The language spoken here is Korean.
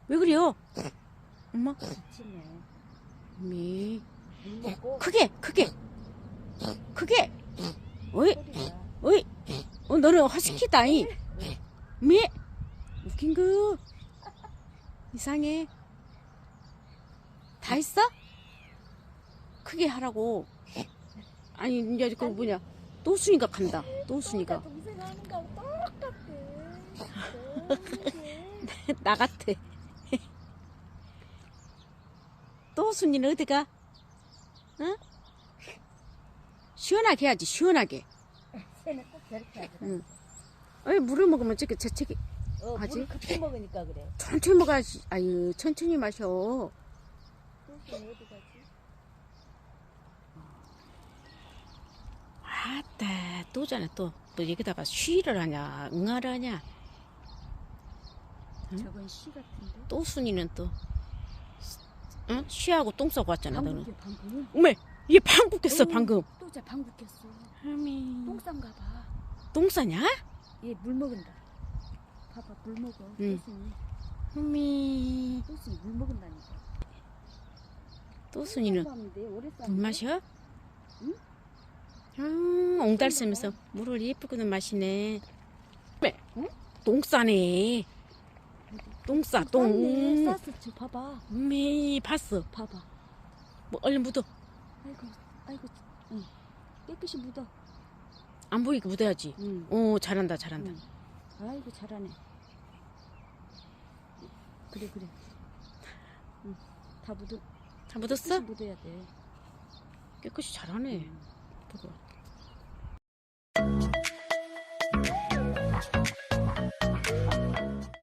왜 그래요? 엄마? 지치네. 미. 물 먹고 크게. 어이, 소리가. 어이. 너는 허스키다, 이. 미. 웃긴 거. 이상해. 다 했어? 크게 하라고. 아니, 이제 그 뭐냐. 또순이가 간다. 또순이가. 동생 하는 거하고 똑같아. 나 같아. 또순이는 어디가? 응? 시원하게 해야지, 시원하게. 새는 꼭 저렇게 하더라. 응. 아니, 물을 먹으면 저게 재채기. 하지? 물을 급히 먹으니까 그래. 천천히 먹어야지. 아유, 천천히 마셔. 그래서 어디 가지? 아따, 또잖아, 또. 또 여기다가 쉬를 하냐, 응아를 하냐. 응? 저건 시 같은데? 또 순이는 또. 응? 쉬하고 똥 싸고 왔잖아, 너는. 방귀 방귀. 어메, 얘 방구 꼈어, 방금. 또자 방귀 꼈어. 어메. 똥싼가 봐. 똥 싸냐? 얘 물 먹은다. 봐봐 물 먹어. 응. 또순이. 어메. 또순이 물 먹은다니까. 또 순이는 쌌는데 오래 쌌는데. 물 마셔? 응? 옹달 쐬면서 물을 예쁘게는 마시네. 응? 똥 싸네. 똥 싸, 똥. 쌌어. 저 봐봐. 어메, 봤어. 봐봐. 뭐, 얼른 묻어. 아이고. 응. 깨끗이 묻어. 안 보이게 묻어야지. 응. 오, 잘한다, 잘한다. 응. 아이고 잘하네. 그래. 응. 다 묻어. 다 묻었어? 깨끗이 묻어야 돼. 깨끗이 잘하네. 응. 봐봐.